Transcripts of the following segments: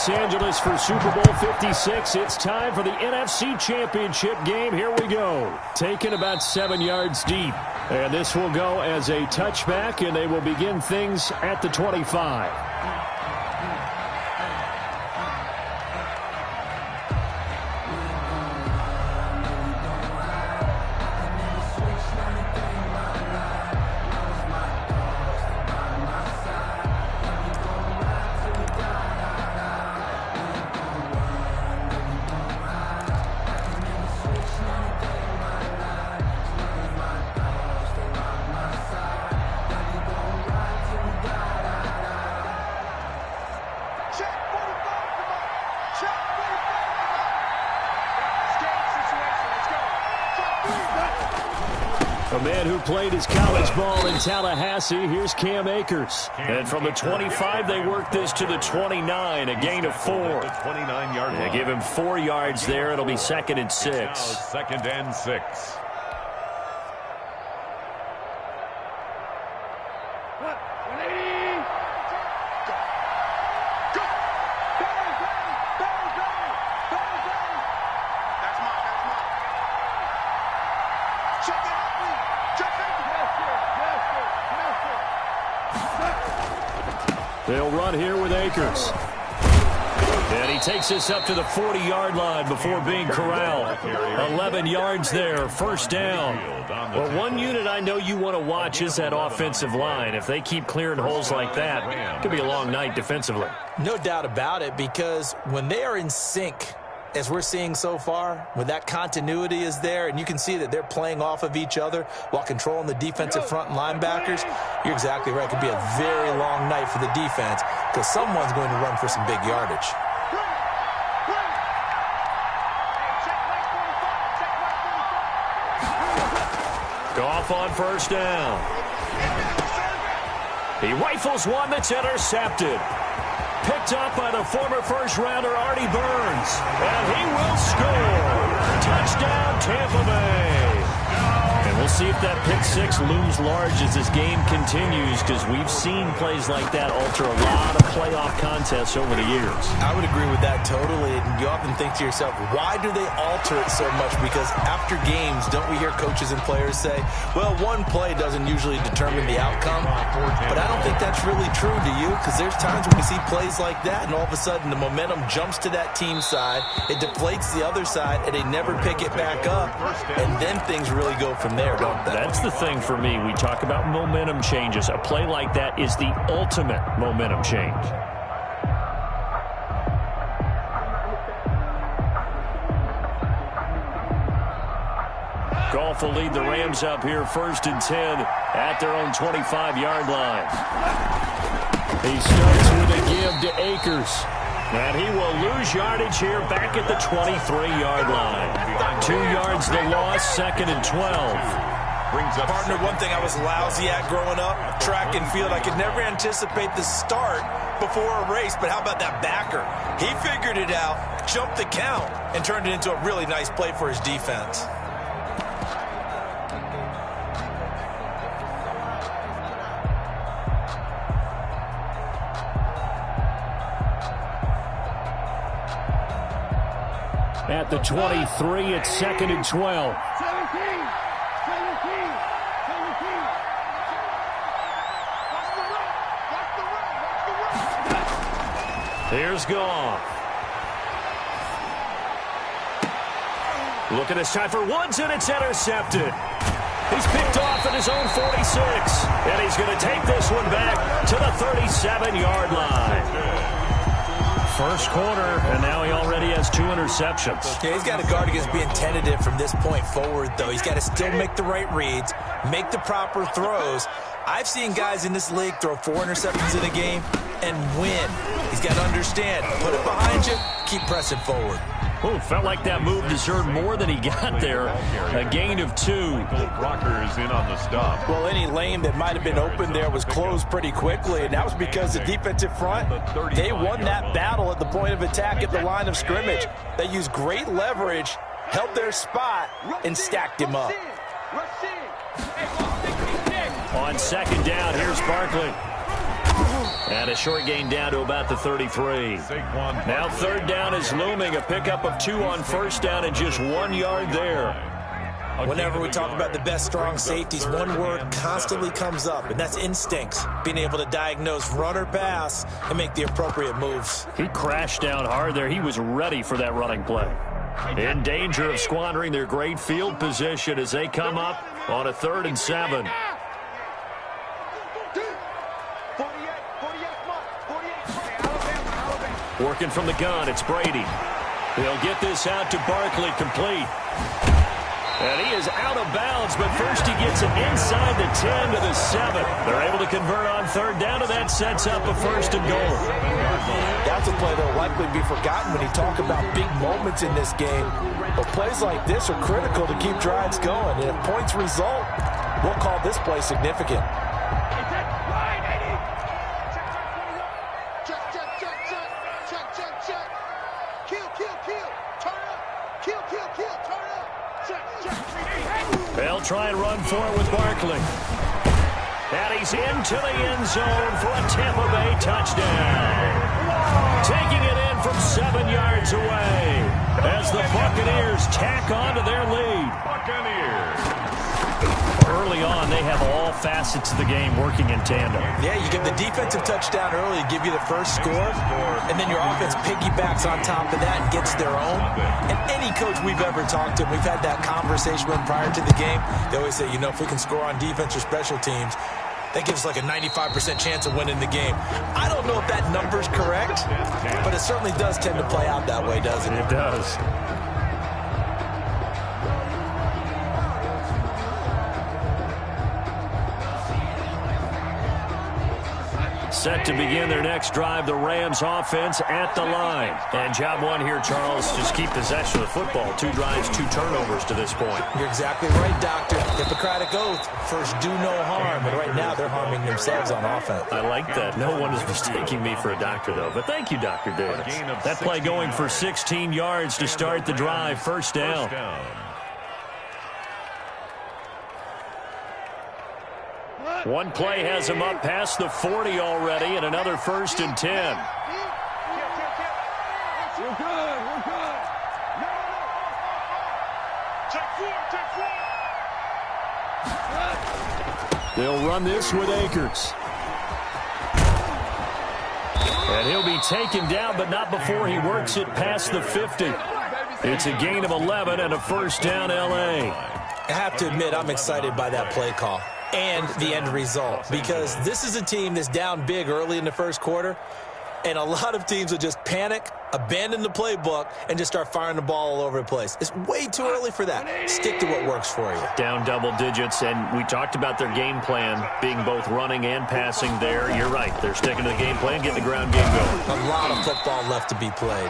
Los Angeles for Super Bowl 56. It's time for the NFC Championship game. Here we go. Taken about 7 yards deep. And this will go as a touchback, and they will begin things at the 25. A man who played his college ball in Tallahassee, here's Cam Akers. And from the 25, they work this to the 29, a gain of 4. They give him 4 yards there. It'll be 2nd and 6. Second and 6. They'll run here with Akers. And he takes this up to the 40-yard line before being corralled. 11 yards there, first down. Well, one unit I know you want to watch is that offensive line. If they keep clearing holes like that, it could be a long night defensively. No doubt about it, because when they are in sync, as we're seeing so far, when that continuity is there and you can see that they're playing off of each other while controlling the defensive front linebackers, you're exactly right. It could be a very long night for the defense because someone's going to run for some big yardage. Goff on first down. He rifles one that's intercepted. Picked up by the former first-rounder Artie Burns. And he will score. Touchdown, Tampa Bay. And we'll see if that pick-6 looms large as this game continues, because we've seen plays like that alter a lot of playoff contests over the years. I would agree with that totally. And you often think to yourself, why do they alter it so much? Because after games, don't we hear coaches and players say, well, one play doesn't usually determine the outcome. But I don't think that's really true, do you? Because there's times when we see plays like that, and all of a sudden the momentum jumps to that team side, it deflates the other side, and they never pick it back up. And then things really go from there, don't they? That's the thing for me. We talk about momentum changes. A play like that is the ultimate momentum change. Goff will lead the Rams up here 1st and 10 at their own 25-yard line. He starts with a give to Akers. And he will lose yardage here back at the 23-yard line. 2 yards the loss, 2nd and 12. Partner, one thing I was lousy at growing up, track and field. I could never anticipate the start before a race, but how about that backer? He figured it out, jumped the count, and turned it into a really nice play for his defense. At the 23, it's 2nd and 12. Here's Goff. Look at this time for Woods, and it's intercepted. He's picked off at his own 46, and he's going to take this one back to the 37-yard line. First quarter, and now he already has 2 interceptions. Yeah, he's got to guard against being tentative from this point forward, though. He's got to still make the right reads, make the proper throws. I've seen guys in this league throw 4 interceptions in a game and win. He's got to understand, put it behind you, keep pressing forward. Oh, felt like that move deserved more than he got there. A gain of 2. Rocker is in on the stop. Well, any lane that might have been open there was closed pretty quickly, and that was because the defensive front, they won that battle at the point of attack at the line of scrimmage. They used great leverage, held their spot, and stacked him up. On 2nd down, here's Barkley. And a short gain down to about the 33. Now third down is looming. A pickup of 2 on first down and just 1 yard there. Whenever we talk about the best strong safeties, one word constantly comes up, and that's instincts. Being able to diagnose run or pass and make the appropriate moves. He crashed down hard there. He was ready for that running play. In danger of squandering their great field position as they come up on a 3rd and 7. Working from the gun, it's Brady. He'll get this out to Barkley, complete. And he is out of bounds, but first he gets it inside the 10 to the 7. They're able to convert on third down, and that sets up a 1st and goal. That's a play that will likely be forgotten when you talk about big moments in this game. But plays like this are critical to keep drives going. And if points result, we'll call this play significant. They'll try and run for it with Barkley. And he's into the end zone for a Tampa Bay touchdown. Taking it in from 7 yards away as the Buccaneers tack on to their lead. Early on, they have all facets of the game working in tandem. Yeah, you get the defensive touchdown early to give you the first score, and then your offense piggybacks on top of that and gets their own. And any coach we've ever talked to, we've had that conversation with prior to the game, they always say, you know, if we can score on defense or special teams, that gives us like a 95% chance of winning the game. I don't know if that number's correct, but it certainly does tend to play out that way, doesn't it? It does. Set to begin their next drive, the Rams offense at the line. And job one here, Charles, just keep possession of the football. 2 drives, 2 turnovers to this point. You're exactly right, Doctor. Hippocratic oath, first do no harm. And right now they're harming themselves on offense. I like that. No one is mistaking me for a doctor, though. But thank you, Dr. Davis. That play going for 16 yards to start the drive. First down. One play has him up past the 40 already, and another 1st and 10. We're good. They'll run this with Akers. And he'll be taken down, but not before he works it past the 50. It's a gain of 11 and a 1st down, L.A. I have to admit, I'm excited by that play call and the end result, because this is a team that's down big early in the first quarter, and a lot of teams will just panic, abandon the playbook, and just start firing the ball all over the place. It's way too early for that. Stick to what works for you. Down double digits, and we talked about their game plan being both running and passing there. You're right. They're sticking to the game plan, getting the ground game going. A lot of football left to be played.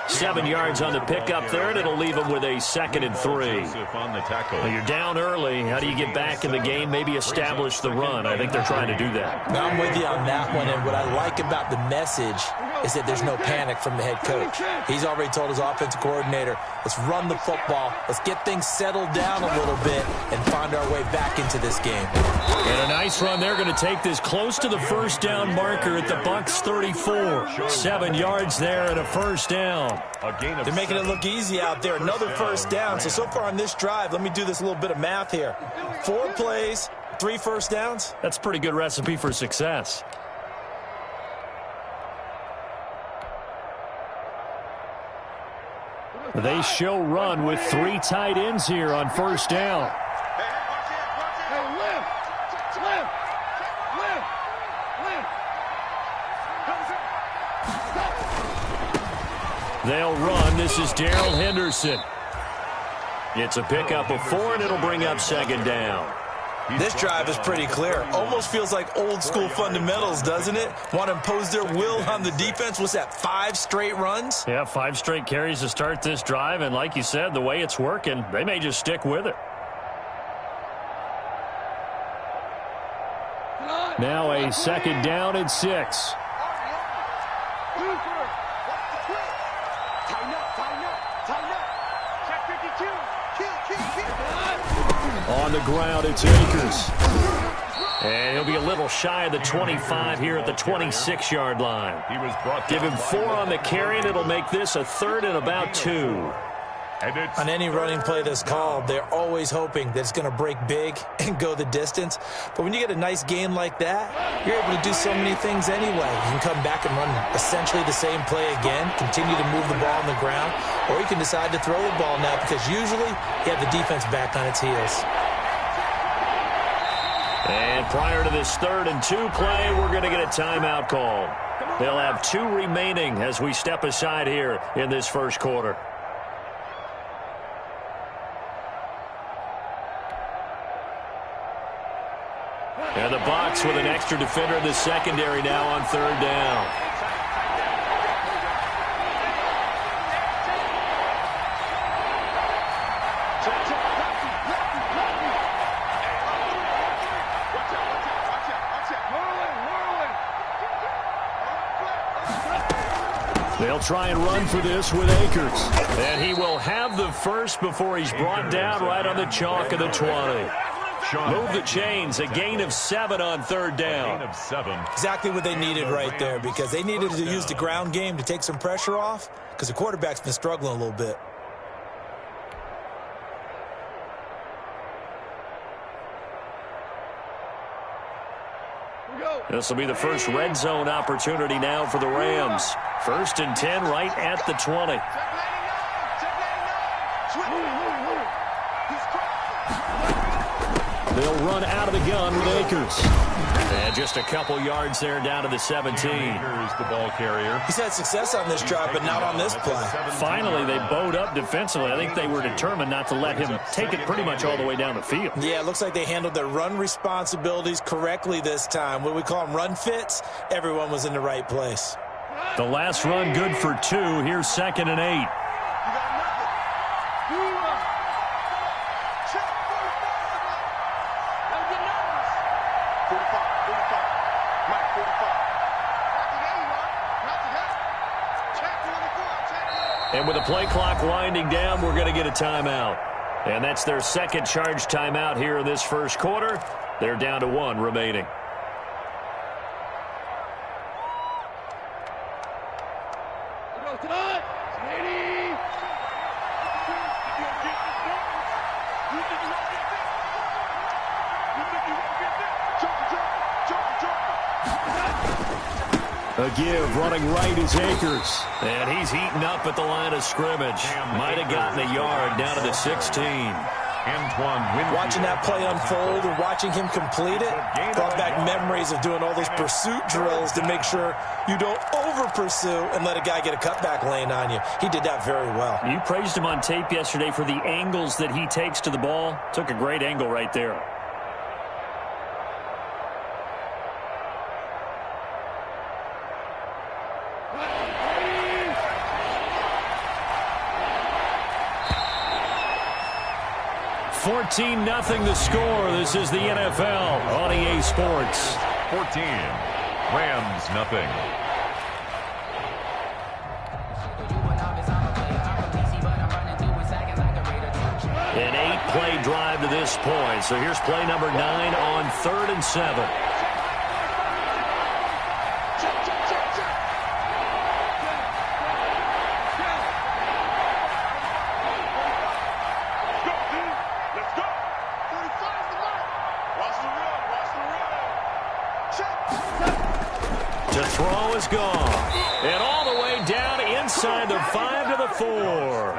7 yards on the pickup there, and it'll leave them with a 2nd and 3. Well, you're down early. How do you get back in the game, maybe establish the run? I think they're trying to do that. Now, I'm with you on that one, and what I like about the message is that there's no panic from the head coach. He's already told his offensive coordinator, let's run the football, let's get things settled down a little bit, and find our way back into this game. And a nice run. They're going to take this close to the 1st down marker at the Bucs 34. 7 yards there and a 1st down. They're making it look easy out there. Another 1st down. So far on this drive, let me do this little bit of math here. 4 plays, 3 1st downs. That's a pretty good recipe for success. They show run with 3 tight ends here on 1st down. They'll run. This is Darrell Henderson. It's a pickup of 4, and it'll bring up 2nd down. This drive is pretty clear. Almost feels like old school fundamentals, doesn't it? Want to impose their will on the defense. Was that 5 straight runs? Yeah, 5 straight carries to start this drive, and like you said, the way it's working, they may just stick with it. Now a 2nd down and 6. On the ground, it's Akers. And he'll be a little shy of the 25 here at the 26-yard line. He was brought Give him down 4 on the carry, and it'll make this a 3rd and about 2. On any running play that's called, they're always hoping that it's going to break big and go the distance. But when you get a nice game like that, you're able to do so many things anyway. You can come back and run essentially the same play again, continue to move the ball on the ground, or you can decide to throw the ball now because usually you have the defense back on its heels. And prior to this 3rd and 2 play, we're going to get a timeout call. They'll have 2 remaining as we step aside here in this first quarter. And the Bucs with an extra defender in the secondary now on 3rd down. They'll try and run for this with Akers. And he will have the first before he's brought down right on the chalk of the 20. Move the chains, a gain of 7 on 3rd down. Exactly what they needed right there because they needed to use the ground game to take some pressure off because the quarterback's been struggling a little bit. This will be the first red zone opportunity now for the Rams. 1st and 10 right at the 20. They'll run out of the gun with Akers. And just a couple yards there down to the 17. Akers, the ball carrier. He's had success on this drive, but not on this play. Finally, they bowed up defensively. I think they were determined not to let him take it pretty much all the way down the field. Yeah, it looks like they handled their run responsibilities correctly this time. What we call them run fits, everyone was in the right place. The last run good for 2. Here's 2nd and 8. And with the play clock winding down, we're going to get a timeout. And that's their second charge timeout here in this first quarter. They're down to 1 remaining. A give, running right is Akers. And he's heating up at the line of scrimmage. Might have gotten a yard down to the 16. Watching that play unfold and watching him complete it brought back memories of doing all those pursuit drills to make sure you don't over-pursue and let a guy get a cutback lane on you. He did that very well. You praised him on tape yesterday for the angles that he takes to the ball. Took a great angle right there. $14-0 the score. This is the NFL on EA Sports. 14. Rams, nothing. An 8-play drive to this point. So here's play number 9 on 3rd and 7. To throw is gone. And all the way down inside the 5 to the 4.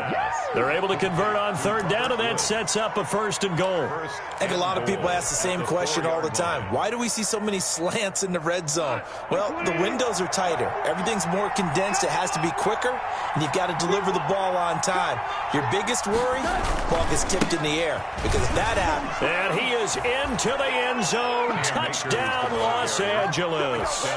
They're able to convert on 3rd down, and that sets up a 1st and goal. I think a lot of people ask the same question all the time. Why do we see so many slants in the red zone? Well, the windows are tighter. Everything's more condensed. It has to be quicker, and you've got to deliver the ball on time. Your biggest worry, ball gets tipped in the air, because if that happens. And he is into the end zone. Touchdown, Los Angeles.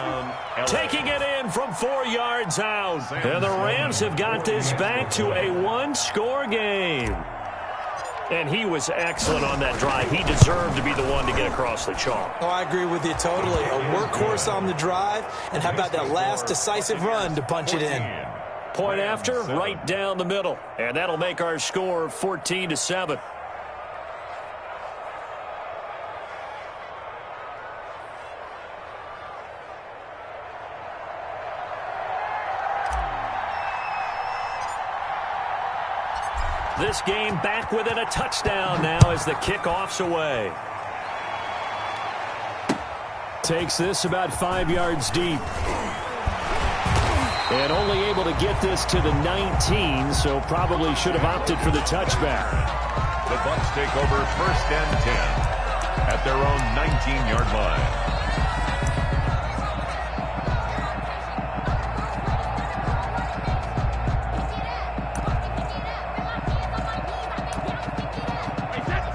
Taking it in from 4 yards out. And the Rams have got this back to a 1-score game. And he was excellent on that drive. He deserved to be the one to get across the chalk. Oh, I agree with you totally. A workhorse on the drive, and how about that last decisive run to punch it in? Point after, right down the middle. And that'll make our score 14-7. This game back within a touchdown now as the kickoff's away. Takes this about 5 yards deep. And only able to get this to the 19, so probably should have opted for the touchback. The Bucs take over 1st and 10 at their own 19-yard line.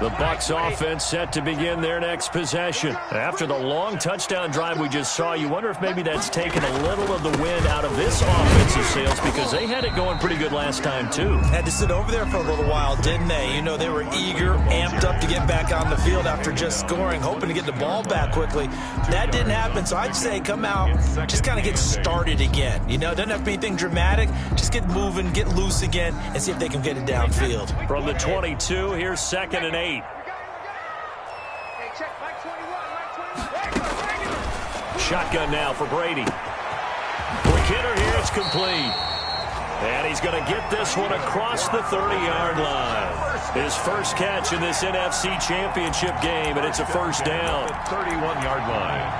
The Bucs offense set to begin their next possession. After the long touchdown drive we just saw, you wonder if maybe that's taken a little of the wind out of this offensive sails because they had it going pretty good last time too. Had to sit over there for a little while, didn't they? You know, they were eager, amped up to get back on the field after just scoring, hoping to get the ball back quickly. That didn't happen, so I'd say come out, just kind of get started again. You know, it doesn't have to be anything dramatic. Just get moving, get loose again, and see if they can get it downfield. From the 22, here's 2nd and 8. Shotgun now for Brady. Quick hitter here, it's complete. And he's going to get this one across the 30-yard line. His first catch in this NFC Championship game, and it's a first down. 31-yard line.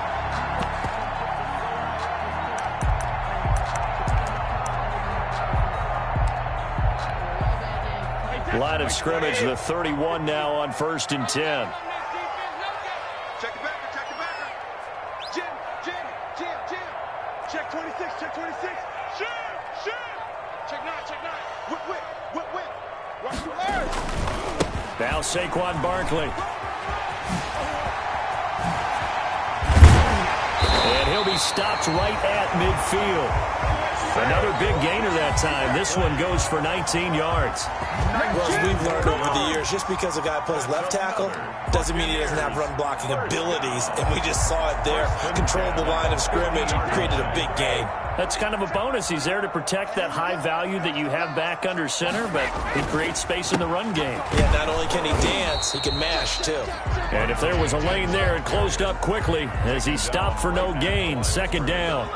Line of scrimmage, the 31 now on 1st and 10. Check it back. Jim. Check 26, check 26. Jim. Check 9. Whip. Watch the earth. Now Saquon Barkley. And he'll be stopped right at midfield. Another big gainer that time. This one goes for 19 yards. Well, as we've learned over the years, just because a guy plays left tackle doesn't mean he doesn't have run blocking abilities. And we just saw it there. Controlled the line of scrimmage, created a big gain. That's kind of a bonus. He's there to protect that high value that you have back under center, but he creates space in the run game. Yeah, not only can he dance, he can mash, too. And if there was a lane there, it closed up quickly as he stopped for no gain. 2nd down.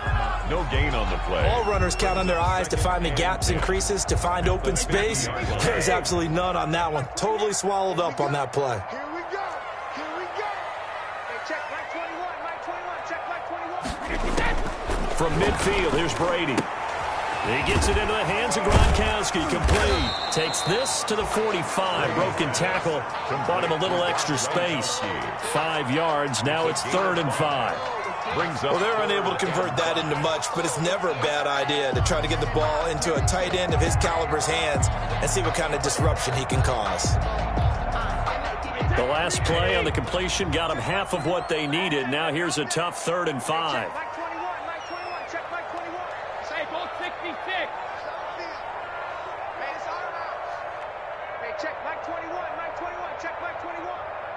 No gain on the play. All runners count on their eyes to find the gaps and creases, to find open space. There's absolutely none on that one. Totally swallowed up on that play. Here we go. Hey, check Mike 21. Check Mike 21. From midfield, here's Brady. He gets it into the hands of Gronkowski. Complete. Takes this to the 45. Broken tackle. Bought him a little extra space. 5 yards. Now it's 3rd and 5. Well, they're unable to convert that into much, but it's never a bad idea to try to get the ball into a tight end of his caliber's hands and see what kind of disruption he can cause. The last play on the completion got them half of what they needed. Now here's a tough 3rd and 5. Mike 21. Check Mike 21. Say, ball 66. Hey, it's out of bounds. Hey, check Mike 21. Check Mike 21.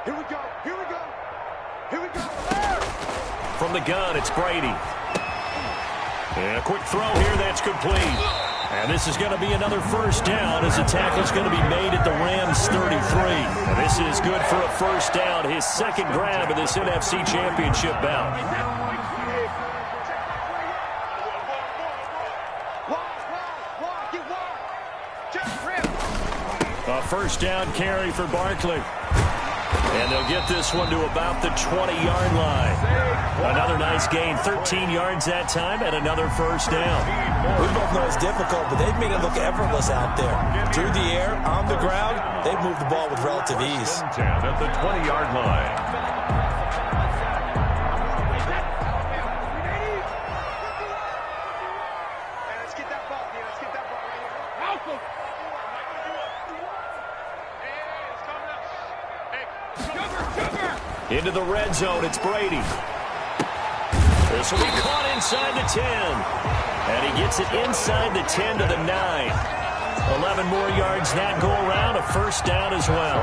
Here we go. From the gun, it's Brady. And a quick throw here, that's complete. And this is going to be another first down as the tackle's going to be made at the Rams 33. And this is good for a first down, his 2nd grab of this NFC Championship bout. A first down carry for Barkley. And they'll get this one to about the 20-yard line. Another nice gain, 13 yards that time, and another first down. We both know it's difficult, but they've made it look effortless out there. Through the air, on the ground, they've moved the ball with relative ease. 10 at the 20-yard line. Let's get that ball right here. Into the red zone, it's Brady. This will be caught inside the 10. And he gets it inside the 10 to the 9. 11 more yards that go around, a first down as well.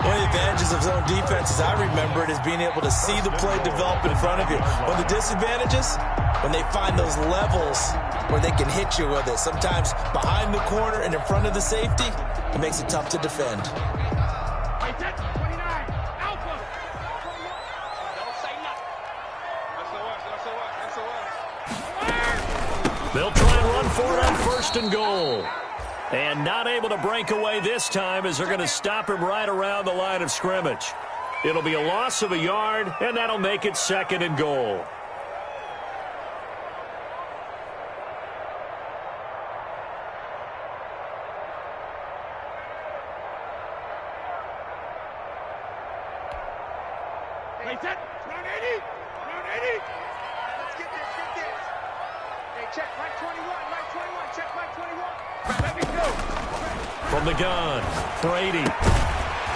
One of the advantages of zone defense, as I remember it, is being able to see the play develop in front of you. One of the disadvantages, when they find those levels where they can hit you with it, sometimes behind the corner and in front of the safety, it makes it tough to defend. They'll try and run for it on 1st and goal. And not able to break away this time as they're going to stop him right around the line of scrimmage. It'll be a loss of a yard, and that'll make it 2nd and goal. Hey, set. Round 80. Round 80. Let's get this. Get this. Hey, check right 21. Right 21. Check right 21. Let me go. From the gun, Brady.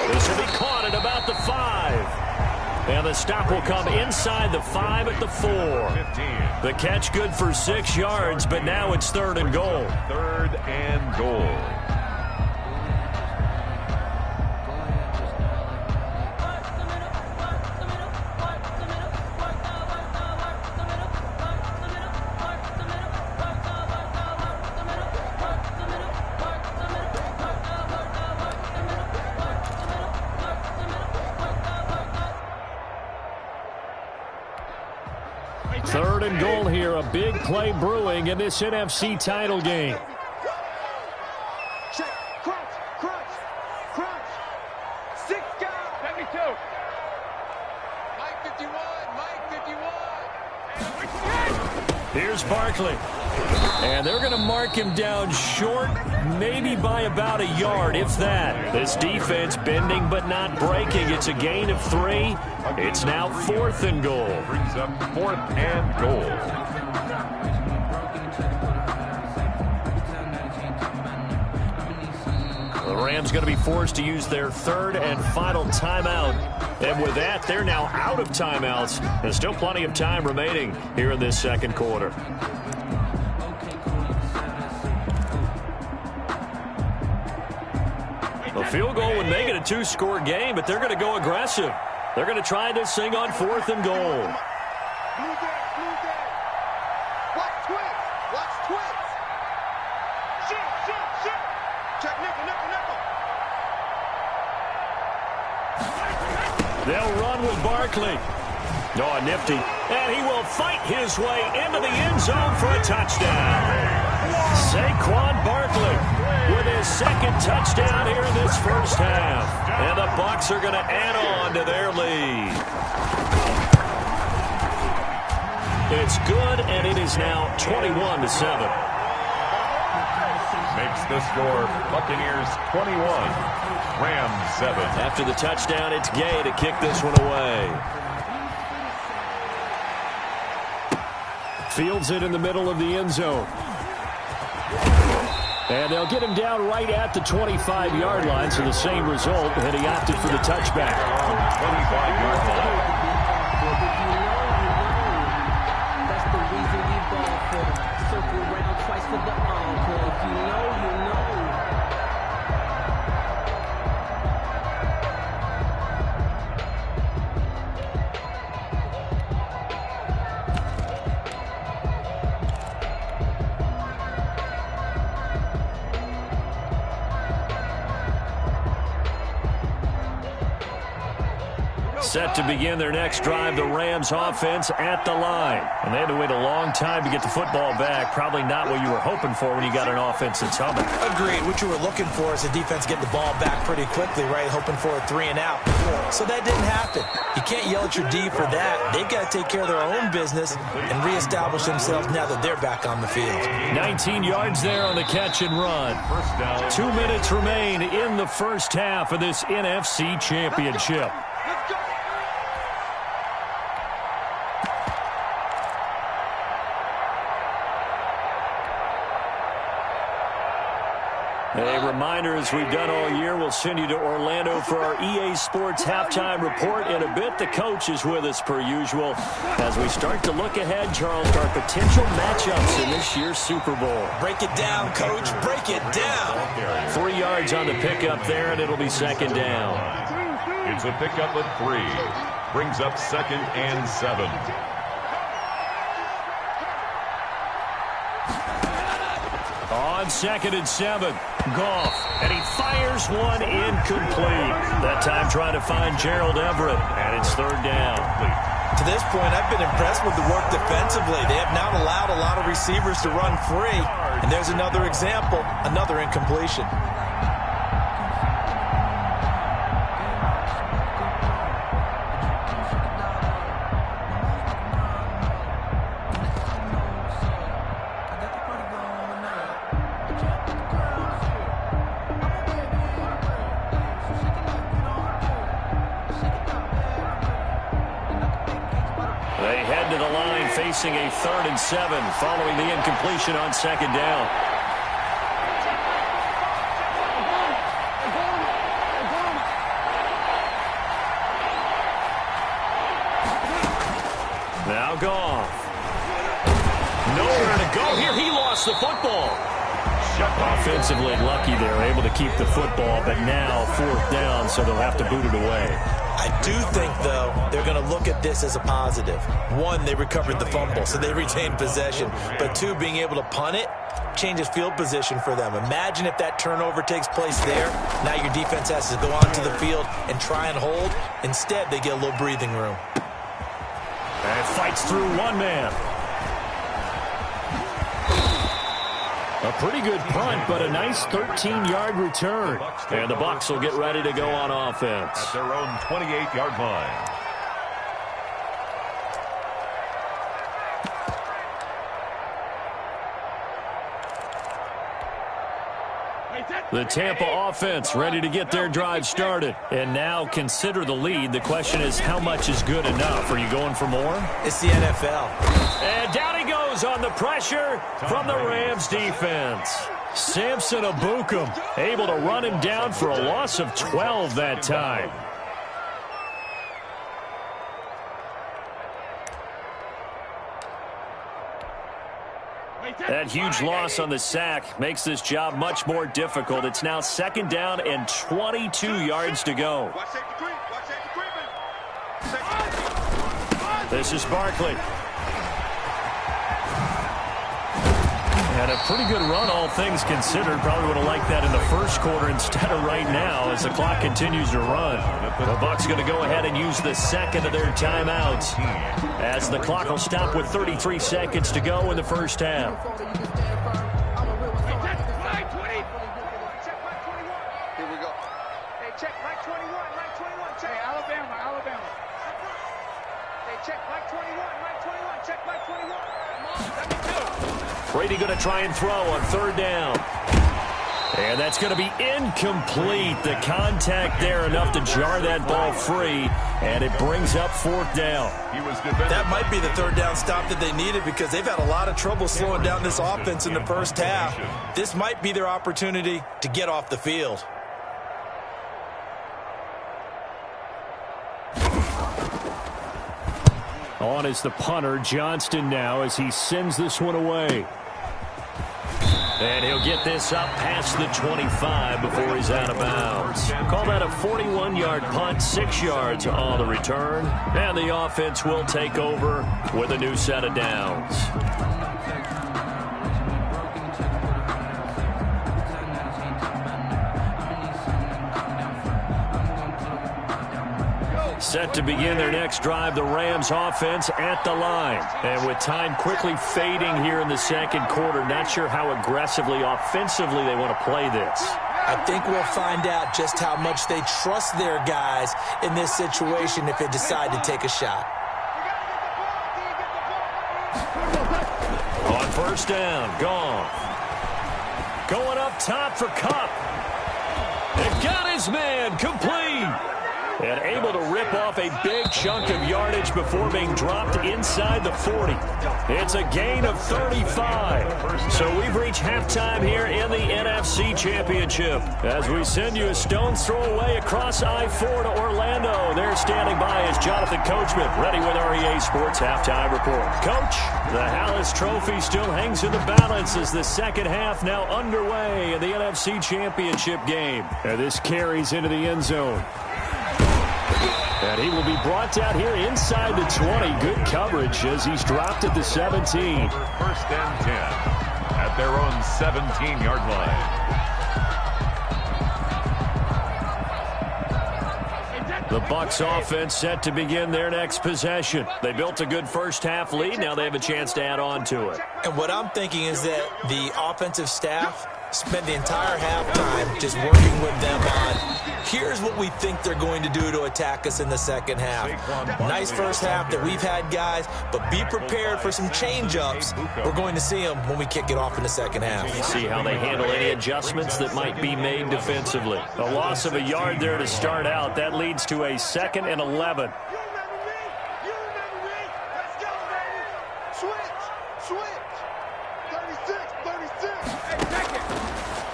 This will be caught at about the 5. And the stop will come inside the 5 at the 4. 15. The catch good for 6 yards, but now it's 3rd and goal. 3rd and goal. Third and goal here, a big play brewing in this NFC title game. Check. Crunch. Crunch. Crunch. 6 guys. Let me go. Mike 51. Mike 51. Here's Barkley. And they're going to mark him down short, maybe by about a yard, if that. This defense bending but not breaking. It's a gain of 3. It's now 4th and goal. Brings up 4th and goal. The Rams going to be forced to use their 3rd and final timeout. And with that, they're now out of timeouts. There's still plenty of time remaining here in this 2nd quarter. A field goal would make it a 2-score game, but they're going to go aggressive. They're going to try this thing on 4th and goal. Blue day. Blue day. Watch twins. Watch twins. Shit. Check nickel. They'll run with Barkley. Oh, nifty. And he will fight his way into the end zone for a touchdown. Saquon Barkley with his 2nd touchdown here in this first half. And the Bucs are going to add on to their lead. It's good, and it is now 21-7. Makes the score Buccaneers 21, Rams 7. After the touchdown, it's Gay to kick this one away. Fields it in the middle of the end zone. And they'll get him down right at the 25-yard line, so the same result, and he opted for the touchback. 25-yard line. That's the reason we ball for. Circle around twice for the encore. If you know, you know. Set to begin their next drive, the Rams offense at the line. And they had to wait a long time to get the football back. Probably not what you were hoping for when you got an offense that's humming. Agreed. What you were looking for is the defense getting the ball back pretty quickly, right? Hoping for a 3 and out. So that didn't happen. You can't yell at your D for that. They've got to take care of their own business and reestablish themselves now that they're back on the field. 19 yards there on the catch and run. 2 minutes remain in the first half of this NFC Championship. A reminder, as we've done all year, we'll send you to Orlando for our EA Sports halftime report in a bit. The coach is with us per usual as we start to look ahead, Charles, to our potential matchups in this year's Super Bowl. Break it down, Coach. Break it down. 3 yards on the pickup there, and it'll be 2nd down. It's a pickup at 3. Brings up 2nd and 7. On 2nd and 7, Goff, and he fires one incomplete. That time trying to find Gerald Everett, and it's 3rd down. To this point, I've been impressed with the work defensively. They have not allowed a lot of receivers to run free. And there's another example, another incompletion. They head to the line facing a 3rd and 7 following the incompletion on 2nd down. Now Goff. Nowhere to go here. He lost the football. Offensively lucky they're able to keep the football, but now 4th down, so they'll have to boot it away. I do think, though, they're going to look at this as a positive. 1, they recovered the fumble, so they retained possession. But 2, being able to punt it changes field position for them. Imagine if that turnover takes place there. Now your defense has to go onto the field and try and hold. Instead, they get a little breathing room. And fights through one man. A pretty good punt, but a nice 13-yard return. And the Bucs will get ready to go on offense. At their own 28-yard line. The Tampa offense ready to get their drive started. And now consider the lead. The question is, how much is good enough? Are you going for more? It's the NFL. And down he goes on the pressure from the Rams defense. Samson Abukum able to run him down for a loss of 12 that time. That huge loss on the sack makes this job much more difficult. It's now 2nd down and 22 yards to go. This is Barkley. And a pretty good run, all things considered. Probably would have liked that in the first quarter instead of right now as the clock continues to run. The Bucs going to go ahead and use the second of their timeouts as the clock will stop with 33 seconds to go in the first half. Here we go. Hey, check Mike 21, Mike 21, check. Hey, Alabama. Hey, check Mike 21, Mike 21, check Mike 21. Let me go. Brady going to try and throw on 3rd down. And that's going to be incomplete. The contact there enough to jar that ball free, and it brings up 4th down. That might be the 3rd down stop that they needed because they've had a lot of trouble slowing down this offense in the first half. This might be their opportunity to get off the field. On is the punter, Johnston, now as he sends this one away. And he'll get this up past the 25 before he's out of bounds. Call that a 41-yard punt, 6 yards on the return. And the offense will take over with a new set of downs. Set to begin their next drive, the Rams offense at the line. And with time quickly fading here in the second quarter, not sure how aggressively, offensively they want to play this. I think we'll find out just how much they trust their guys in this situation if they decide to take a shot. On 1st down, Goff. Going up top for Kupp. And got his man, complete. And able to rip off a big chunk of yardage before being dropped inside the 40. It's a gain of 35. So we've reached halftime here in the NFC Championship. As we send you a stone's throw away across I-4 to Orlando. There standing by is Jonathan Coachman, ready with REA Sports Halftime Report. Coach, the Hallis Trophy still hangs in the balance as the second half now underway in the NFC Championship game. And this carries into the end zone. And he will be brought down here inside the 20. Good coverage as he's dropped at the 17. 1st and 10 at their own 17-yard line. The Bucs offense set to begin their next possession. They built a good first half lead. Now they have a chance to add on to it. And what I'm thinking is that the offensive staff spent the entire halftime just working with them on, here's what we think they're going to do to attack us in the second half. Nice first half that we've had, guys, but be prepared for some change-ups. We're going to see them when we kick it off in the second half. See how they handle any adjustments that might be made defensively. A loss of a yard there to start out. That leads to a 2nd and 11.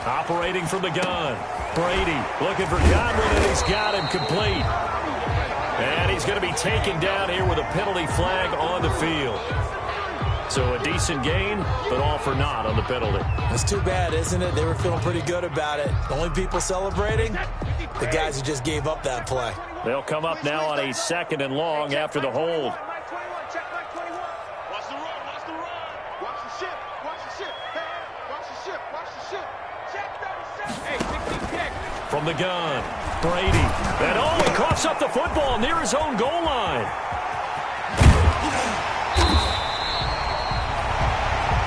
Operating from the gun. Brady looking for Godwin, and he's got him complete. And he's going to be taken down here with a penalty flag on the field. So a decent gain, but all for naught on the penalty. It's too bad, isn't it? They were feeling pretty good about it. The only people celebrating, the guys who just gave up that play. They'll come up now on a 2nd and long after the hold. From the gun, Brady. And oh, he coughs up the football near his own goal line.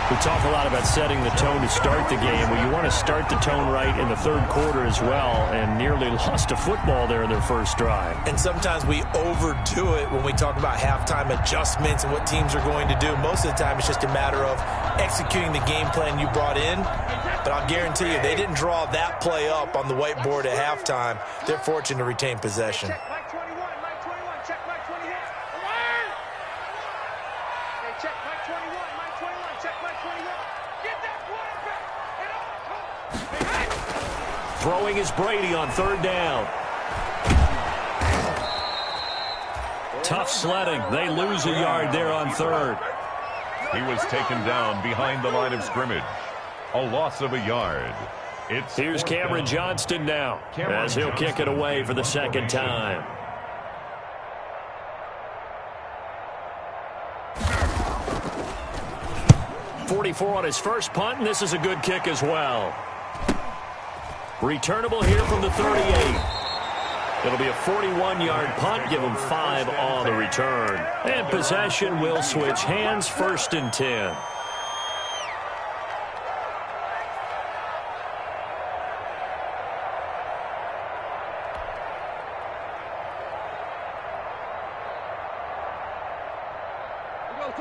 We talk a lot about setting the tone to start the game. Well, you want to start the tone right in the third quarter as well, and nearly lost a football there in their first drive. And sometimes we overdo it when we talk about halftime adjustments and what teams are going to do. Most of the time, it's just a matter of executing the game plan you brought in. But I'll guarantee you, they didn't draw that play up on the whiteboard at halftime. They're fortunate to retain possession. Check Mike 21, Mike 21, check Mike 20 here. Hey, check Mike 21, Mike 21, check Mike 21. Get that quarterback. Throwing is Brady on 3rd down. Tough sledding. They lose a yard there on 3rd. He was taken down behind the line of scrimmage. A loss of a yard. Here's Cameron Johnston now, as he'll kick it away for the 2nd time. .44 on his first punt, and this is a good kick as well. Returnable here from the 38. It'll be a 41-yard punt, give him 5 on the return. And possession will switch hands, 1st and 10.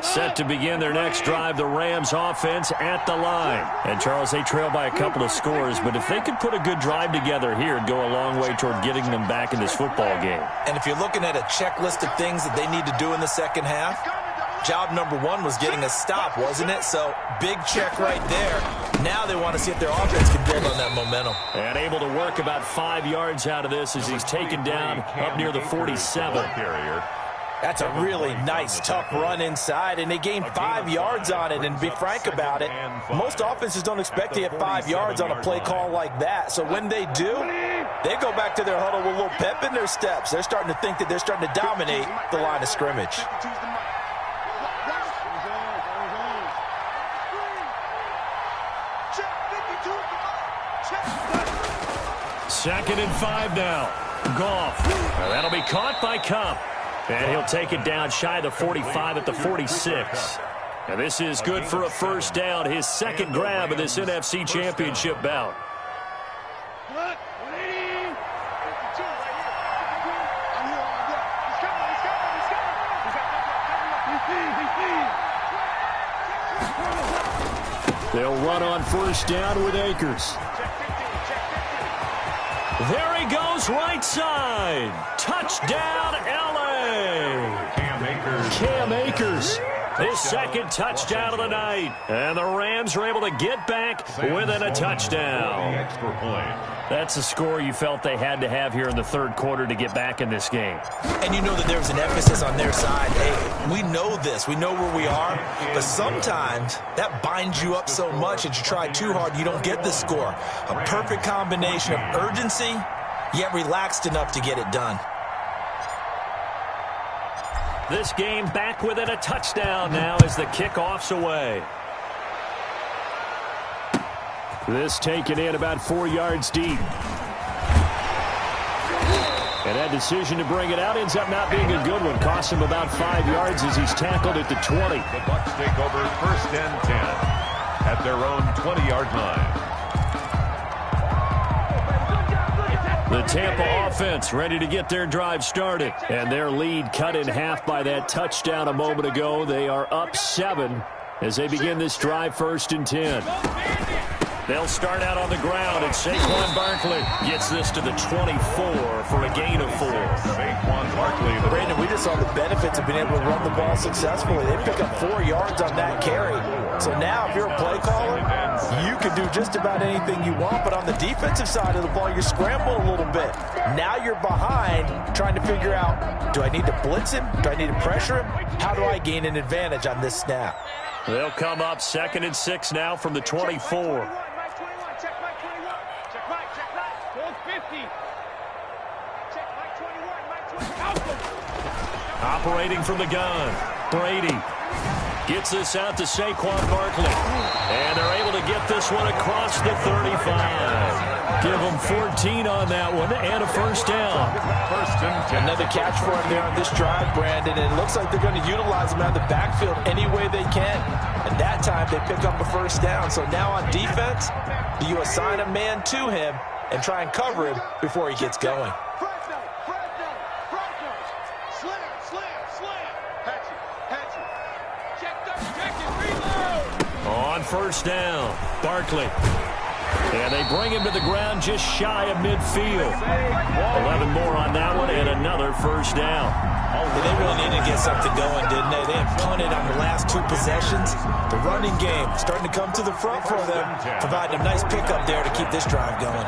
Set to begin their next drive, the Rams offense at the line. And, Charles, they trail by a couple of scores, but if they could put a good drive together here, it'd go a long way toward getting them back in this football game. And if you're looking at a checklist of things that they need to do in the second half, job number 1 was getting a stop, wasn't it? So, big check right there. Now they want to see if their offense can build on that momentum. And able to work about 5 yards out of this as he's taken down up near the 47. That's a really nice, tough run inside, and they gained 5 yards on it. And to be frank about it, most offenses don't expect to get 5 yards on a play call like that. So when they do, they go back to their huddle with a little pep in their steps. They're starting to think that they're starting to dominate the line of scrimmage. Second and 5 now. Goff. That'll be caught by Kupp. And he'll take it down shy of the 45 at the 46. And this is good for a 1st down, his 2nd grab of this NFC Championship bout. They'll run on 1st down with Akers. There he goes, right side. Touchdown, L.A. Cam Akers, his 2nd touchdown of the night. And the Rams are able to get back within a touchdown. That's the score you felt they had to have here in the 3rd quarter to get back in this game. And you know that there's an emphasis on their side. Hey, we know this. We know where we are. But sometimes that binds you up so much that you try too hard, you don't get the score. A perfect combination of urgency, yet relaxed enough to get it done. This game back within a touchdown now as the kickoff's away. This taken in about 4 yards deep. And that decision to bring it out ends up not being a good one. Costs him about 5 yards as he's tackled at the 20. The Bucs take over 1st and 10 at their own 20-yard line. The Tampa offense ready to get their drive started. And their lead cut in half by that touchdown a moment ago. They are up 7 as they begin this drive 1st and 10. They'll start out on the ground, and Saquon Barkley gets this to the 24 for a gain of 4. Saquon Barkley. Brandon, we just saw the benefits of being able to run the ball successfully. They pick up 4 yards on that carry. So now if you're a play caller, you can do just about anything you want. But on the defensive side of the ball, you scramble a little bit. Now you're behind trying to figure out, do I need to blitz him? Do I need to pressure him? How do I gain an advantage on this snap? They'll come up 2nd and 6 now from the 24. Operating from the gun, Brady gets this out to Saquon Barkley. And they're able to get this one across the 35. Give them 14 on that one and a 1st down. 1st and 10. Another catch for him there on this drive, Brandon. And it looks like they're going to utilize him out of the backfield any way they can. And that time they pick up a 1st down. So now on defense, do you assign a man to him and try and cover him before he gets going? On 1st down, Barkley. And they bring him to the ground just shy of midfield. 11 more on that one and another 1st down. They really needed to get something going, didn't they? They had punted on the last 2 possessions. The running game starting to come to the front for them, providing a nice pickup there to keep this drive going.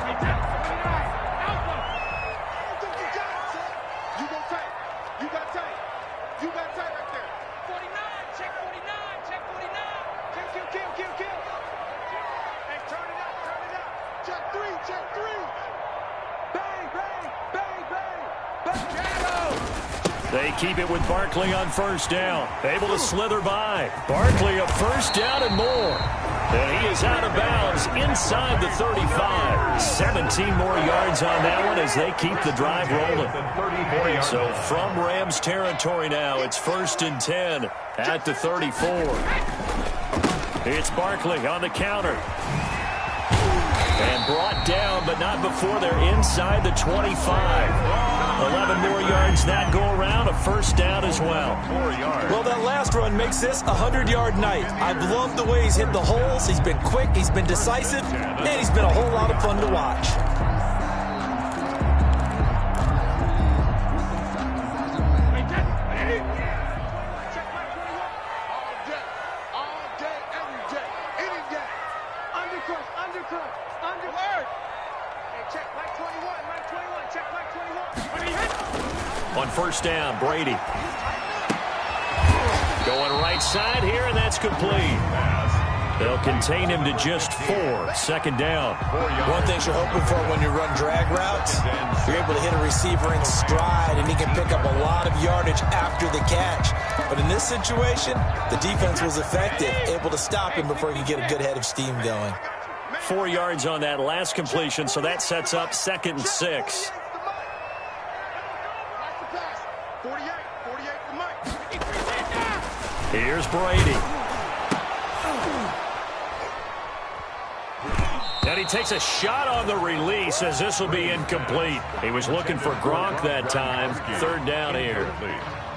They keep it with Barkley on 1st down. Able to slither by. Barkley a 1st down and more. And he is out of bounds inside the 35. 17 more yards on that one as they keep the drive rolling. So from Rams territory now, it's 1st and 10 at the 34. It's Barkley on the counter. And brought down, but not before they're inside the 25. 11 more yards that go around, a 1st down as well. 4 yards. Well, that last run makes this a 100-yard night. I've loved the way he's hit the holes. He's been quick, he's been decisive, and he's been a whole lot of fun to watch. On 1st down, Brady. Going right side here, and that's complete. They'll contain him to just 4. 2nd down. One thing you're hoping for when you run drag routes, you're able to hit a receiver in stride, and he can pick up a lot of yardage after the catch. But in this situation, the defense was effective, able to stop him before he could get a good head of steam going. 4 yards on that last completion, so that sets up 2nd and 6. Here's Brady. And he takes a shot on the release as this will be incomplete. He was looking for Gronk that time. 3rd down here.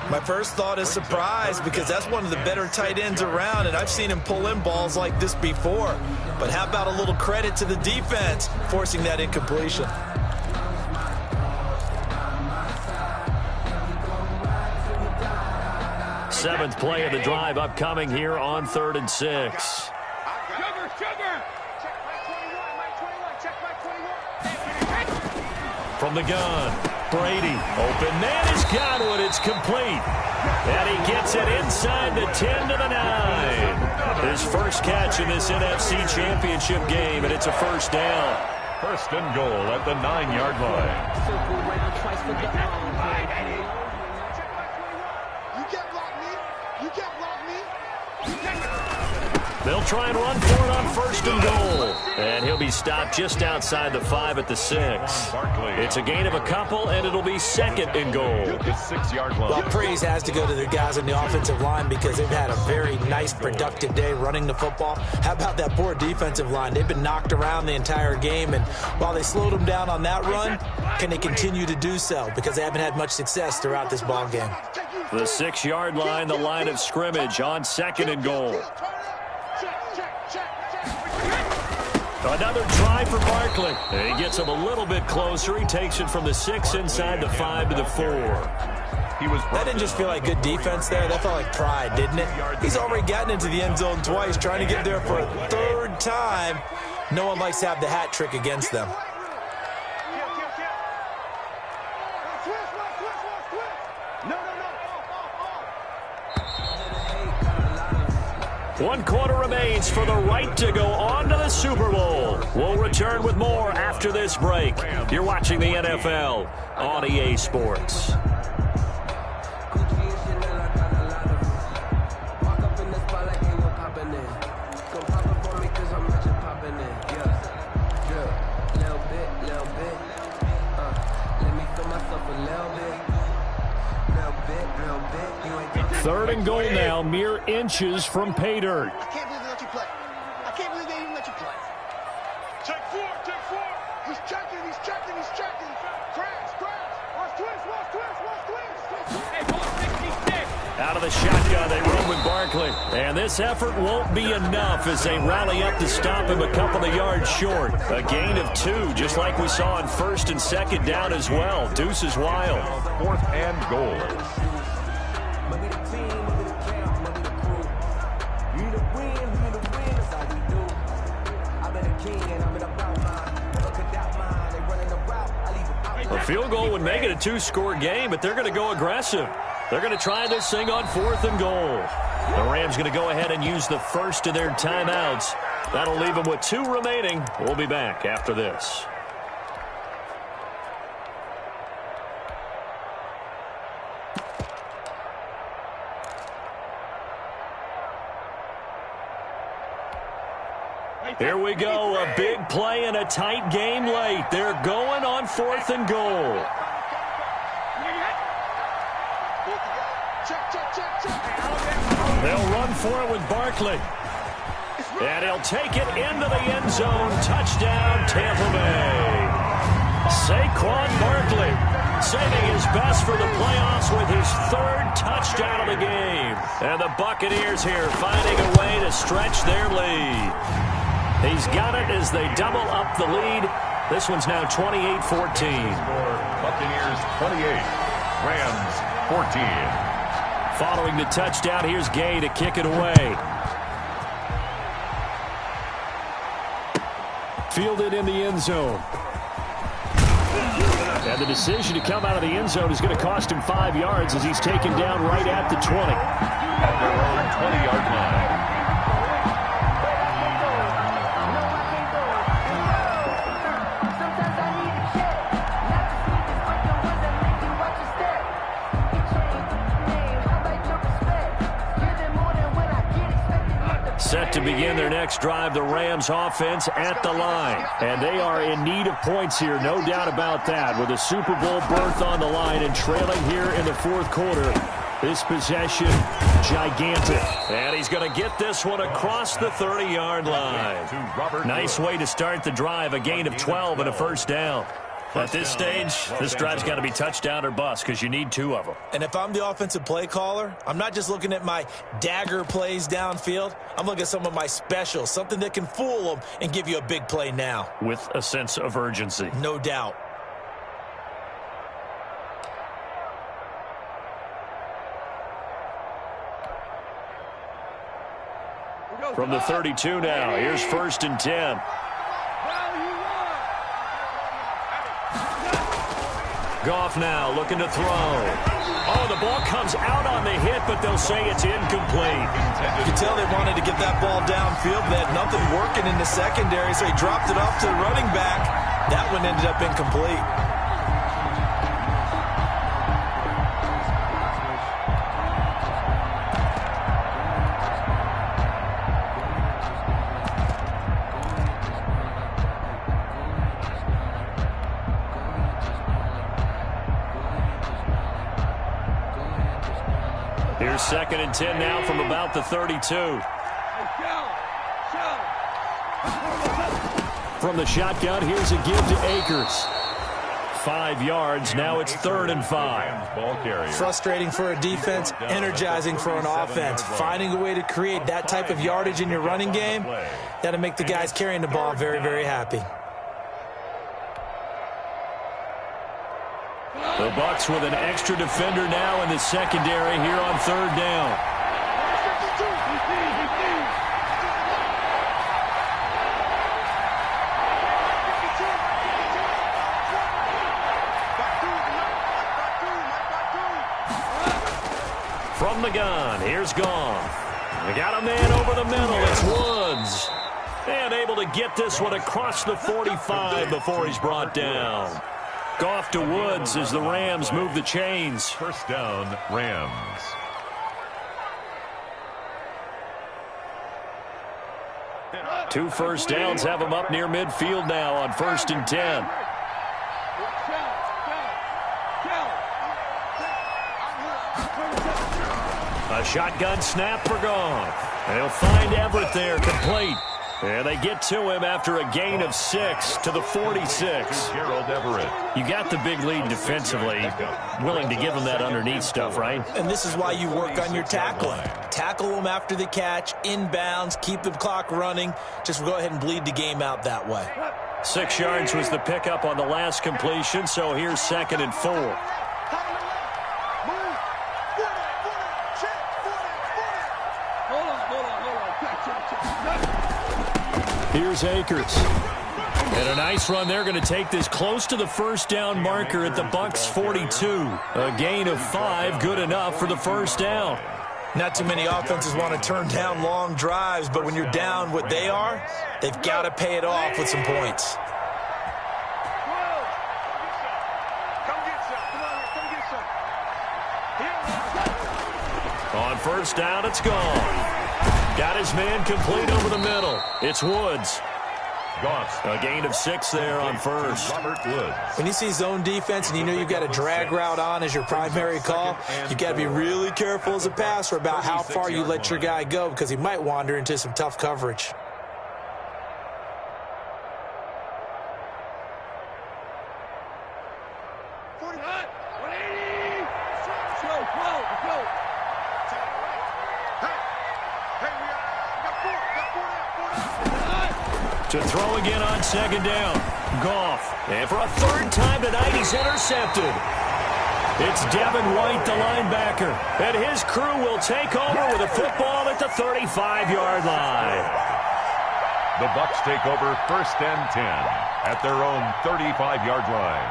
My first thought is surprise because that's one of the better tight ends around, and I've seen him pull in balls like this before. But how about a little credit to the defense forcing that incompletion? Seventh play of the drive upcoming here on 3rd and 6. From the gun, Brady. Open man is Godwin. It's complete. And he gets it inside the 10 to the 9. His first catch in this NFC Championship game, and it's a 1st down. 1st and goal at the 9-yard line. Circle round twice for the They'll try and run for it on 1st and goal. And he'll be stopped just outside the 5 at the 6. It's a gain of a couple, and it'll be 2nd and goal. The 6-yard line. Well, praise has to go to the guys on the offensive line because they've had a very nice, productive day running the football. How about that poor defensive line? They've been knocked around the entire game, and while they slowed them down on that run, can they continue to do so? Because they haven't had much success throughout this ball game. The 6-yard line, the line of scrimmage on 2nd and goal. Another try for Barkley. He gets him a little bit closer. He takes it from the 6 inside the 5 to the 4. That didn't just feel like good defense there. That felt like pride, didn't it? He's already gotten into the end zone twice, trying to get there for a 3rd time. No one likes to have the hat trick against them. One quarter remains for the right to go on to the Super Bowl. We'll return with more after this break. You're watching the NFL on EA Sports. Third and goal now, mere inches from pay dirt. I can't believe they let you play. I can't believe they even let you play. Check 4, check 4. He's checking, he's checking, he's checking. Crash. Watch twist. Hey, ball 66. Out of the shotgun, they roll with Barkley. And this effort won't be enough as they rally up to stop him a couple of yards short. A gain of 2, just like we saw on 1st and 2nd down as well. Deuce is wild. 4th and goal. A field goal would make it a 2-score game, but they're going to go aggressive. They're going to try this thing on 4th and goal. The Rams going to go ahead and use the first of their timeouts. That'll leave them with 2 remaining. We'll be back after this. Here we go, a big play and a tight game late. They're going on 4th and goal. They'll run for it with Barkley. And he'll take it into the end zone. Touchdown, Tampa Bay. Saquon Barkley saving his best for the playoffs with his 3rd touchdown of the game. And the Buccaneers here finding a way to stretch their lead. He's got it as they double up the lead. This one's now 28-14. Buccaneers 28, Rams 14. Following the touchdown, here's Gay to kick it away. Fielded in the end zone. And the decision to come out of the end zone is going to cost him 5 yards as he's taken down right at the 20. At their own 20-yard line. Set to begin their next drive, the Rams offense at the line. And they are in need of points here, no doubt about that. With a Super Bowl berth on the line and trailing here in the 4th quarter. This possession, gigantic. And he's going to get this one across the 30-yard line. Nice way to start the drive, a gain of 12 and a 1st down. At this stage, this drive's got to be touchdown or bust because you need 2 of them. And if I'm the offensive play caller, I'm not just looking at my dagger plays downfield. I'm looking at some of my specials, something that can fool them and give you a big play now. With a sense of urgency. No doubt. From the 32 now, here's 1st and 10. Goff now looking to throw. Oh, the ball comes out on the hit, but they'll say it's incomplete. You can tell they wanted to get that ball downfield. They had nothing working in the secondary, so he dropped it off to the running back. That one ended up incomplete. Here's 2nd and 10 now from about the 32. From the shotgun, here's a give to Akers. 5 yards. Now it's 3rd and 5. Frustrating for a defense, energizing for an offense. Finding a way to create that type of yardage in your running game, got to make the guys carrying the ball very, very happy. The Bucs with an extra defender now in the secondary here on 3rd down. From the gun, here's Goff. They got a man over the middle. It's Woods. And able to get this one across the 45 before he's brought down. Goff to Woods as the Rams move the chains. 1st down, Rams. Two first downs have them up near midfield now on 1st and 10. A shotgun snap for Goff. They'll find Everett there, complete. And they get to him after a gain of 6 to the 46. Gerald Everett. You got the big lead defensively. Willing to give him that underneath stuff, right? And this is why you work on your tackling. Tackle them after the catch, inbounds, keep the clock running. Just go ahead and bleed the game out that way. 6 yards was the pickup on the last completion, so here's 2nd and 4. Here's Akers. And a nice run. They're going to take this close to the 1st down marker at the Bucs 42. A gain of 5, good enough for the 1st down. Not too many offenses want to turn down long drives, but when you're down what they are, they've got to pay it off with some points. On 1st down, it's gone. Got his man complete over the middle. It's Woods. A gain of 6 there on 1st. Robert Woods. When you see zone defense and you know you've got a drag route on as your primary call, you've got to be really careful as a passer about how far you let your guy go because he might wander into some tough coverage. To throw again on 2nd down. Goff. And for a 3rd time tonight, he's intercepted. It's Devin White, the linebacker. And his crew will take over with a football at the 35-yard line. The Bucs take over 1st and 10 at their own 35-yard line.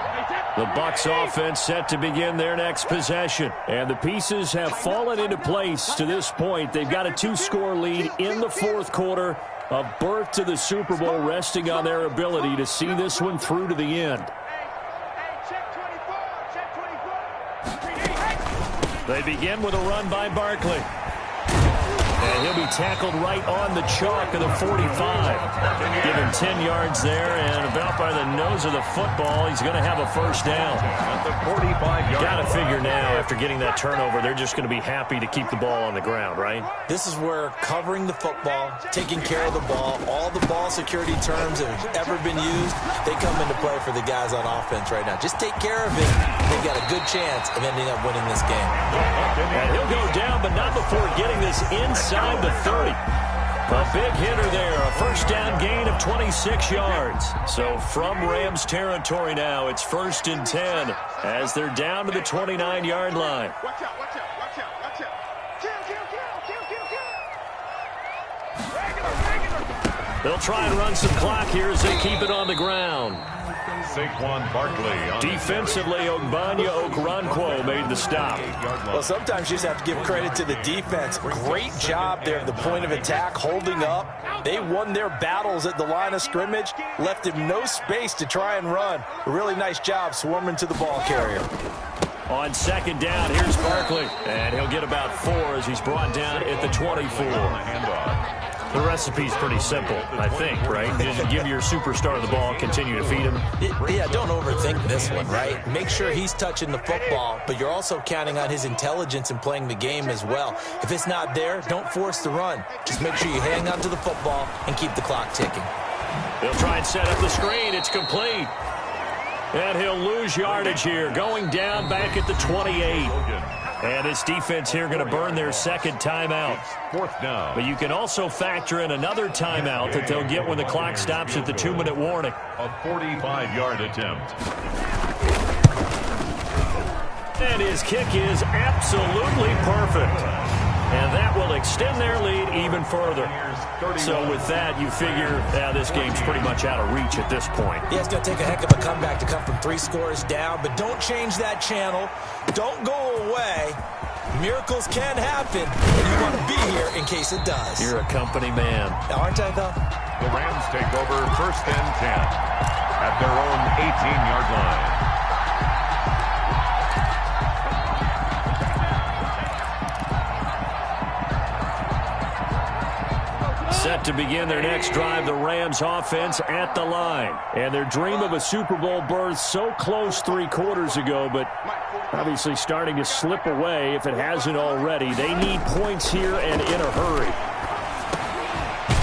The Bucs offense set to begin their next possession. And the pieces have fallen into place to this point. They've got a 2-score lead in the 4th quarter. A berth to the Super Bowl resting on their ability to see this one through to the end. They begin with a run by Barkley. And he'll be tackled right on the chalk of the 45. Give him 10 yards there, and about by the nose of the football, he's going to have a 1st down. At the 45-yard Got to figure now, after getting that turnover, they're just going to be happy to keep the ball on the ground, right? This is where covering the football, taking care of the ball, all the ball security terms that have ever been used, they come into play for the guys on offense right now. Just take care of it. They've got a good chance of ending up winning this game. And he'll go down, but not before getting this inside the 30. A big hitter there, a 1st down gain of 26 yards. So from Rams territory now, it's 1st and 10 as they're down to the 29-yard line. Watch out, watch out, watch out, watch out. Kill. They'll try and run some clock here as they keep it on the ground. Saquon Barkley. Defensively, Ogbanya Okoronkwo made the stop. Well, sometimes you just have to give credit to the defense. Great job there at the point of attack, holding up. They won their battles at the line of scrimmage, left him no space to try and run. A really nice job swarming to the ball carrier. On 2nd down, here's Barkley. And he'll get about 4 as he's brought down at the 24. The recipe's pretty simple, I think, right? Just give your superstar the ball, continue to feed him. Yeah, don't overthink this one, right? Make sure he's touching the football, but you're also counting on his intelligence in playing the game as well. If it's not there, don't force the run. Just make sure you hang on to the football and keep the clock ticking. They'll try and set up the screen. It's complete. And he'll lose yardage here, going down back at the 28. And this defense here going to burn their second timeout. Fourth down. But you can also factor in another timeout that they'll get when the clock stops at the 2-minute warning. A 45-yard attempt. And his kick is absolutely perfect. And that will extend their lead even further. So with that, you figure this game's pretty much out of reach at this point. Yeah, it's going to take a heck of a comeback to come from 3 scores down, but don't change that channel. Don't go away. Miracles can happen, and you want to be here in case it does. You're a company man. Aren't I, though? The Rams take over first and 10 at their own 18-yard line. Set to begin their next drive, the Rams offense at the line. And their dream of a Super Bowl berth so close 3 quarters ago, but obviously starting to slip away if it hasn't already. They need points here and in a hurry.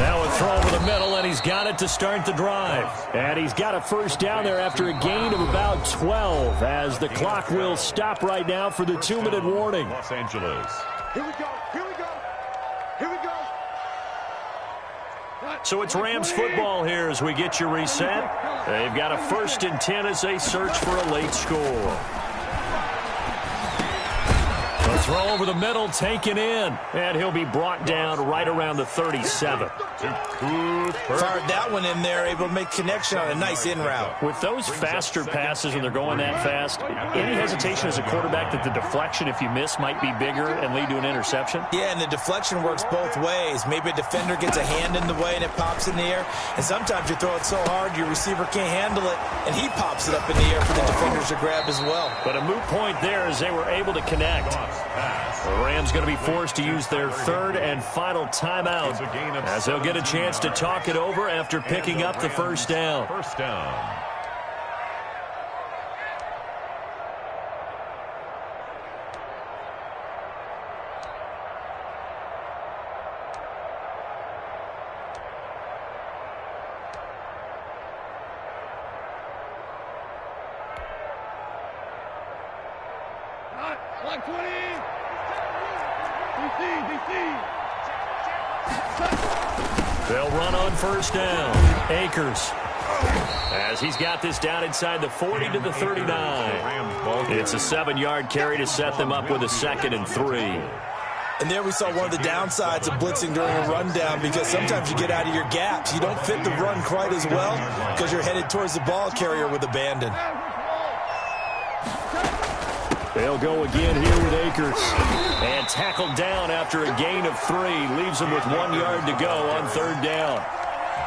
Now a throw over the middle, and he's got it to start the drive. And he's got a first down there after a gain of about 12 as the clock will stop right now for the 2-minute warning. Los Angeles. Here we go. Here we go. Here we go. So it's Rams football here as we get you reset. They've got a first and 10 as they search for a late score. A throw over the middle, taken in, and he'll be brought down right around the 37. Fired that one in there, able to make connection on a nice in route. With those faster passes when they're going that fast, any hesitation as a quarterback that the deflection, if you miss, might be bigger and lead to an interception? Yeah, and the deflection works both ways. Maybe a defender gets a hand in the way and it pops in the air, and sometimes you throw it so hard your receiver can't handle it, and he pops it up in the air for the defenders to grab as well. But a moot point there as they were able to connect. The Rams going to be forced to use their third and final timeout as they'll get a chance to talk it over after picking up the first down. First down. Block 20. DC. They'll run on first down. Akers, as he's got this down inside the 40 to the 39. It's a 7-yard carry to set them up with a 2nd and 3. And there we saw one of the downsides of blitzing during a rundown, because sometimes you get out of your gaps. You don't fit the run quite as well because you're headed towards the ball carrier with abandon. They'll go again here with Akers. And tackled down after a gain of 3. Leaves them with 1 yard to go on third down.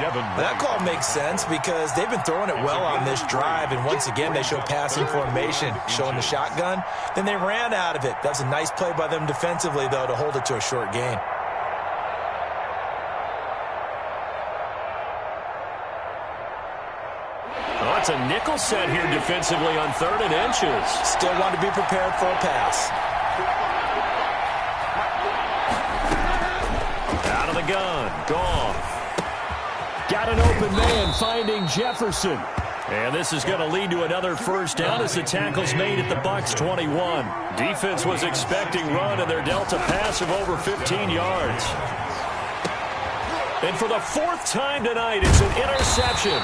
That call makes sense because they've been throwing it well on this drive, and once again they show passing formation, showing the shotgun. Then they ran out of it. That's a nice play by them defensively, though, to hold it to a short gain. Oh, it's a nickel set here defensively on 3rd and inches. Still want to be prepared for a pass. Out of the gun. Goff. Got an open man finding Jefferson. And this is going to lead to another first down as the tackle's made at the Bucs 21. Defense was expecting run, and they're dealt a pass of over 15 yards. And for the 4th time tonight, it's an interception.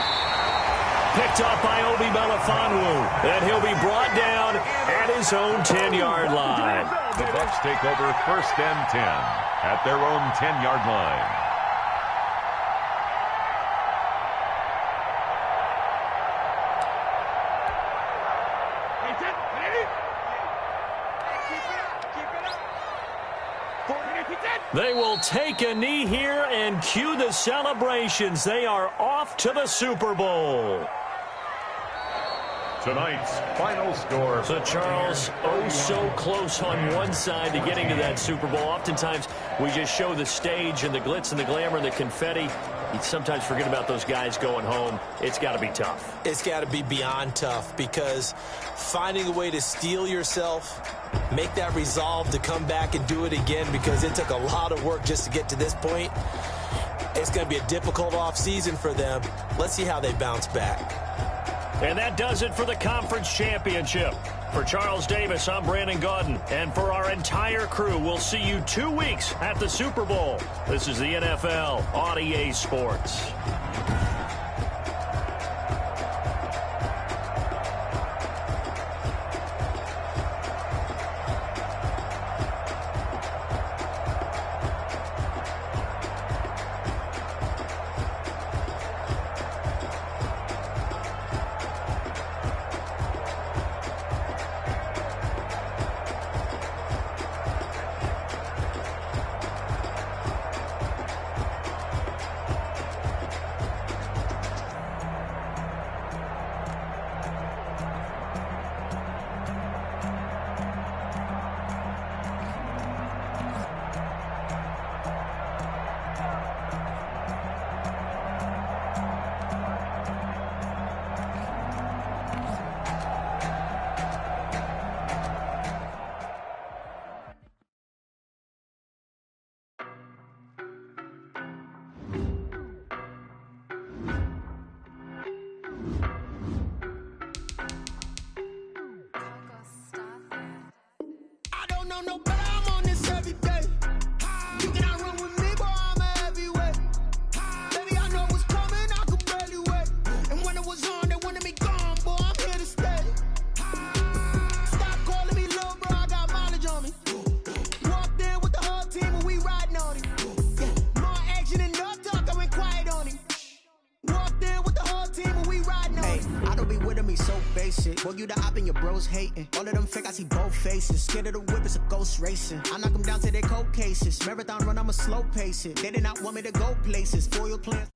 Picked up by Obi Melifonwu. And he'll be brought down at his own 10-yard line. The Bucs take over first and 10 at their own 10-yard line. They will take a knee here and cue the celebrations. They are off to the Super Bowl. Tonight's final score. So, Charles, oh so close on one side to getting to that Super Bowl. Oftentimes, we just show the stage and the glitz and the glamour and the confetti. You sometimes forget about those guys going home. It's got to be tough. It's got to be beyond tough, because finding a way to steel yourself, make that resolve to come back and do it again, because it took a lot of work just to get to this point. It's going to be a difficult offseason for them. Let's see how they bounce back. And that does it for the conference championship. For Charles Davis, I'm Brandon Gaudin. And for our entire crew, we'll see you 2 weeks at the Super Bowl. This is the NFL on EA Sports. No better, I'm on this every day. You cannot run with me, boy, I'm a heavyweight. Baby, I know what's coming, I could barely wait. And when it was on, they wanted me gone, boy, I'm here to stay. Stop calling me little bro, I got mileage on me. Walked in with the whole team and we riding on him. Yeah, more action and no talk, I went quiet on him. Walked in with the whole team and we riding on him. I don't be with me so basic. Boy, you the op and your bros hating. All of them fake, I see both faces. Scared of the whip, it's a ghost racing. I knock them down to their cold cases. Marathon run, I'ma slow pace it. They did not want me to go places. Foil plans.